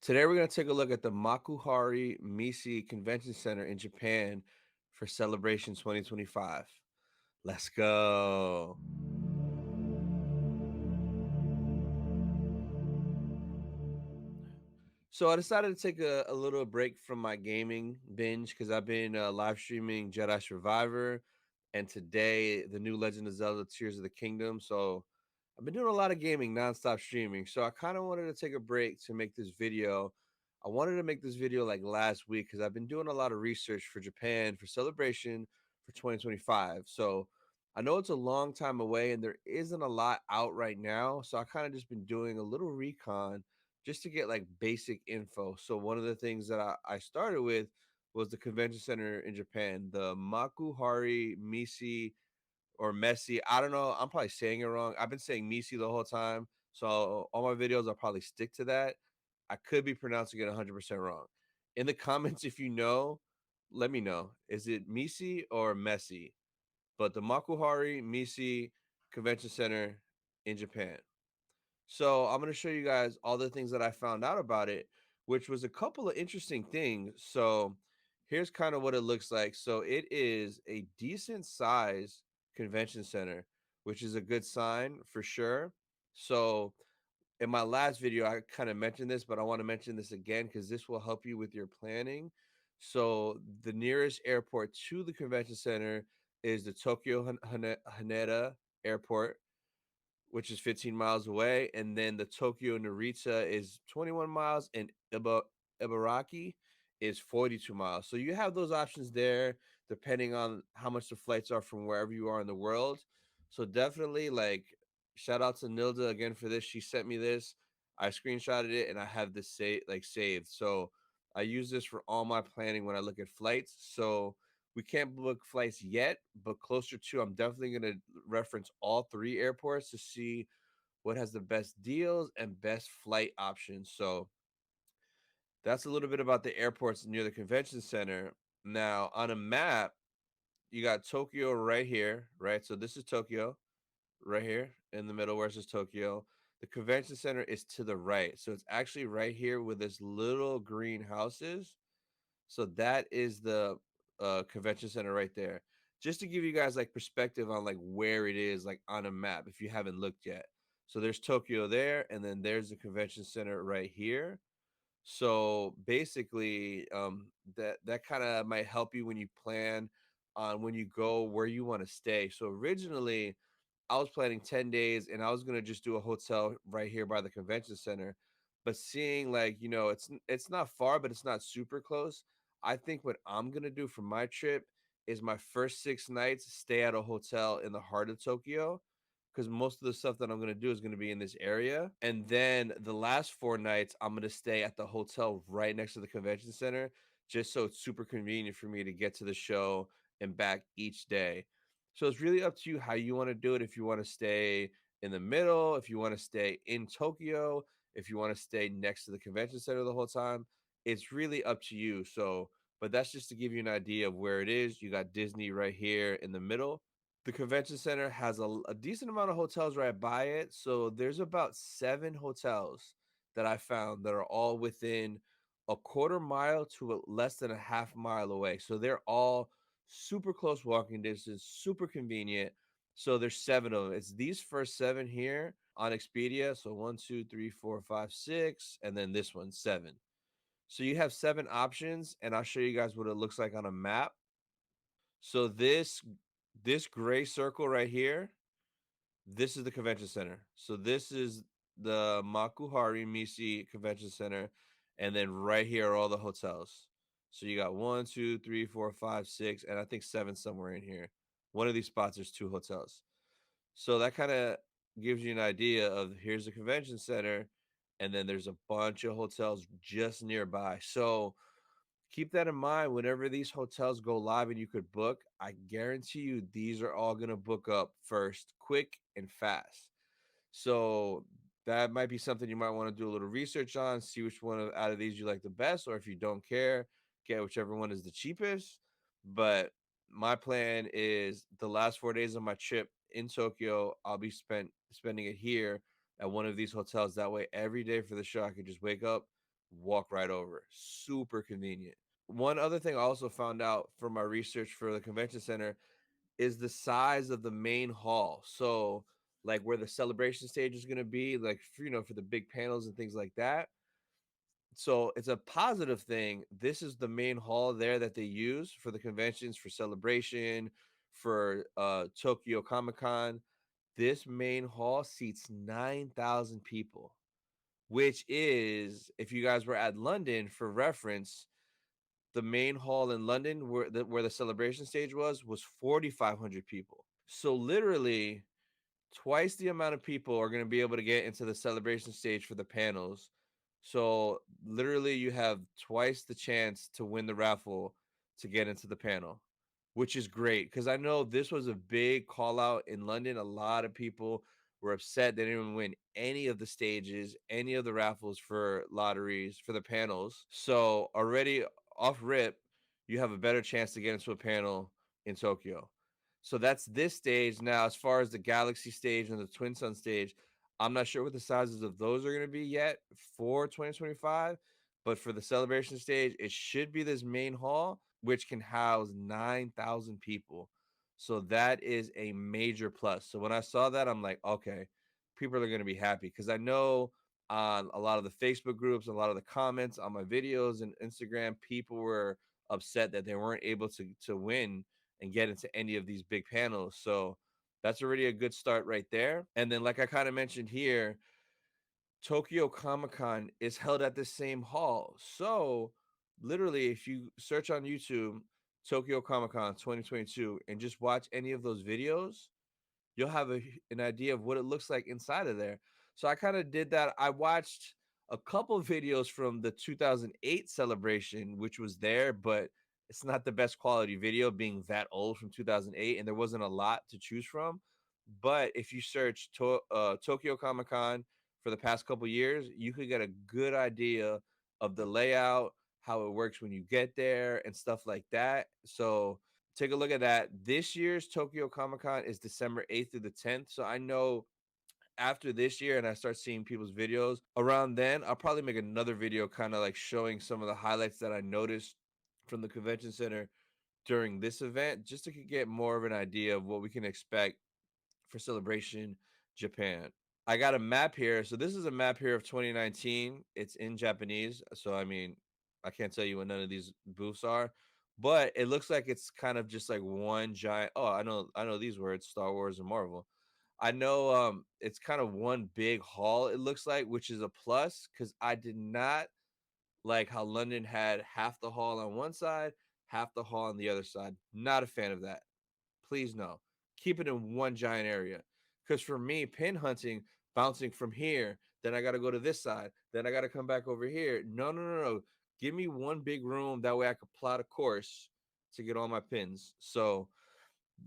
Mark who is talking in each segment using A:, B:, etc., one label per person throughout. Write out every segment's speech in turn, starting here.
A: Today, we're going to take a look at the Makuhari Messe Convention Center in Japan for Celebration 2025. Let's go. So, I decided to take a little break from my gaming binge because I've been live streaming Jedi Survivor and today the new Legend of Zelda Tears of the Kingdom. So, I've been doing a lot of gaming, nonstop streaming. So, I kind of wanted to take a break to make this video. I wanted to make this video like last week because I've been doing a lot of research for Japan for celebration for 2025. So, I know it's a long time away and there isn't a lot out right now. So, I kind of just been doing a little recon just to get like basic info. So one of the things that I started with was the convention center in Japan, the Makuhari Messe or Messi. I don't know. I'm probably saying it wrong. I've been saying Misi the whole time. So all my videos, I'll probably stick to that. I could be pronouncing it 100% wrong. In the comments, if you know, let me know. Is it Misi or Messi? But the Makuhari Messe Convention Center in Japan. So I'm going to show you guys all the things that I found out about it, which was a couple of interesting things. So here's kind of what it looks like. So it is a decent size convention center, which is a good sign for sure. So in my last video, I kind of mentioned this, but I want to mention this again because this will help you with your planning. So the nearest airport to the convention center is the Tokyo Haneda Airport, which is 15 miles away, and then the Tokyo Narita is 21 miles, and Ibaraki is 42 miles. So you have those options there, depending on how much the flights are from wherever you are in the world. So definitely, like, shout out to Nilda again for this. She sent me this. I screenshotted it, and I have this saved. So I use this for all my planning when I look at flights. So we can't book flights yet, but closer to, I'm definitely going to reference all three airports to see what has the best deals and best flight options. So that's a little bit about the airports near the convention center. Now, on a map, you got Tokyo right here, right? So this is Tokyo right here in the middle where it says Tokyo. The convention center is to the right. So it's actually right here with this little green houses. So that is the convention center right there. Just to give you guys like perspective on like where it is like on a map if you haven't looked yet. So there's Tokyo there, and then there's the convention center right here. So basically, that kind of might help you when you plan on when you go where you want to stay. So originally, I was planning 10 days and I was gonna just do a hotel right here by the convention center. But seeing like, it's not far, but it's not super close. I think what I'm gonna do for my trip is my first 6 nights stay at a hotel in the heart of Tokyo. Because most of the stuff that I'm gonna do is gonna be in this area. And then the last 4 nights, I'm gonna stay at the hotel right next to the convention center, just so it's super convenient for me to get to the show and back each day. So it's really up to you how you want to do it. If you want to stay in the middle, if you want to stay in Tokyo, if you want to stay next to the convention center the whole time, it's really up to you. So, but that's just to give you an idea of where it is. You got Disney right here in the middle. The convention center has a decent amount of hotels right by it. So there's about 7 hotels that I found that are all within a quarter mile to less than a half mile away. So they're all super close walking distance, super convenient. So there's 7 of them. It's these first 7 here on Expedia. So one, two, three, four, five, six, and then this one, 7. So you have 7 options, and I'll show you guys what it looks like on a map. So this gray circle right here, this is the convention center. So this is the Makuhari Messe Convention Center, and then right here are all the hotels. So you got one, two, three, four, five, six, and I think 7 somewhere in here. One of these spots, there's 2 hotels. So that kind of gives you an idea of here's the convention center, and then there's a bunch of hotels just nearby. So keep that in mind whenever these hotels go live and you could book. I guarantee you these are all going to book up first, quick and fast. So that might be something you might want to do a little research on, see which one out of these you like the best, or if you don't care, get whichever one is the cheapest. But my plan is the last 4 days of my trip in Tokyo, I'll be spending it here at one of these hotels. That way, every day for the show, I could just wake up, walk right over. Super convenient. One other thing I also found out from my research for the convention center is the size of the main hall. So, like where the celebration stage is going to be, like for the big panels and things like that. So it's a positive thing. This is the main hall there that they use for the conventions, for celebration, for Tokyo Comic Con. This main hall seats 9,000 people, which is, if you guys were at London for reference, the main hall in London where the celebration stage was 4,500 people. So literally twice the amount of people are going to be able to get into the celebration stage for the panels. So literally you have twice the chance to win the raffle to get into the panel, which is great because I know this was a big call out in London. A lot of people were upset they didn't even win any of the stages, any of the raffles for lotteries for the panels. So already off rip, you have a better chance to get into a panel in Tokyo. So that's this stage. Now, as far as the Galaxy stage and the Twin Sun stage, I'm not sure what the sizes of those are going to be yet for 2025. But for the celebration stage, it should be this main hall, which can house 9,000 people. So that is a major plus. So when I saw that, I'm like, okay, people are going to be happy because I know on a lot of the Facebook groups, a lot of the comments on my videos and Instagram, people were upset that they weren't able to win and get into any of these big panels. So that's already a good start right there. And then, like I kind of mentioned here, Tokyo Comic Con is held at the same hall. So literally, if you search on YouTube, Tokyo Comic Con 2022, and just watch any of those videos, you'll have an idea of what it looks like inside of there. So I kind of did that. I watched a couple of videos from the 2008 celebration, which was there, but it's not the best quality video being that old from 2008, and there wasn't a lot to choose from. But if you search Tokyo Comic Con for the past couple years, you could get a good idea of the layout, how it works when you get there, and stuff like that. So take a look at that. This year's Tokyo Comic Con is December 8th through the 10th. So I know after this year and I start seeing people's videos around then, I'll probably make another video kind of like showing some of the highlights that I noticed from the convention center during this event, just to get more of an idea of what we can expect for Celebration Japan. I got a map here. So this is a map here of 2019. It's in Japanese. So I mean, I can't tell you what none of these booths are, but it looks like it's kind of just like one giant. Oh, I know these words: Star Wars and Marvel. I know it's kind of one big hall. It looks like, which is a plus because I did not like how London had half the hall on one side, half the hall on the other side. Not a fan of that. Please no. Keep it in one giant area. Because for me, pin hunting, bouncing from here, then I got to go to this side, then I got to come back over here. No, no, no, no. Give me one big room. That way I could plot a course to get all my pins. So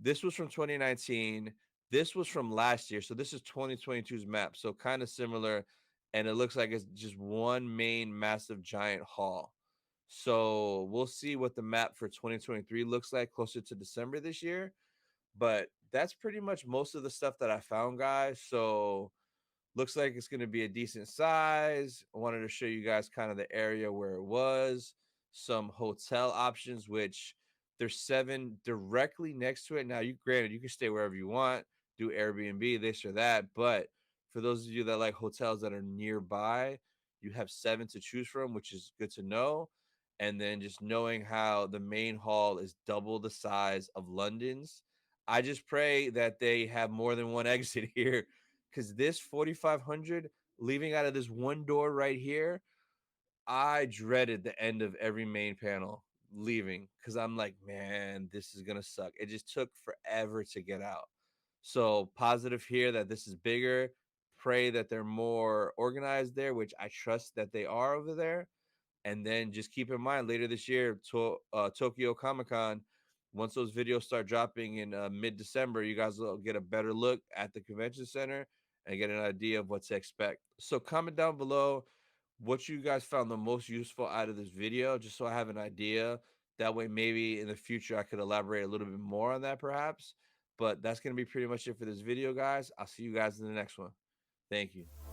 A: this was from 2019. This was from last year. So this is 2022's map. So kind of similar. And it looks like it's just one main massive giant hall. So we'll see what the map for 2023 looks like closer to December this year. But that's pretty much most of the stuff that I found, guys. So looks like it's going to be a decent size. I wanted to show you guys kind of the area where it was, some hotel options, which there's 7 directly next to it. Now, you can stay wherever you want, do Airbnb, this or that. But for those of you that like hotels that are nearby, you have 7 to choose from, which is good to know. And then just knowing how the main hall is double the size of London's, I just pray that they have more than one exit here because this 4,500 leaving out of this one door right here, I dreaded the end of every main panel leaving because I'm like, man, this is gonna suck. It just took forever to get out. So positive here that this is bigger. Pray that they're more organized there, which I trust that they are over there. And then just keep in mind later this year, Tokyo Comic Con, once those videos start dropping in mid December, you guys will get a better look at the convention center and get an idea of what to expect. So comment down below what you guys found the most useful out of this video, just so I have an idea. That way, maybe in the future, I could elaborate a little bit more on that perhaps. But that's going to be pretty much it for this video, guys. I'll see you guys in the next one. Thank you.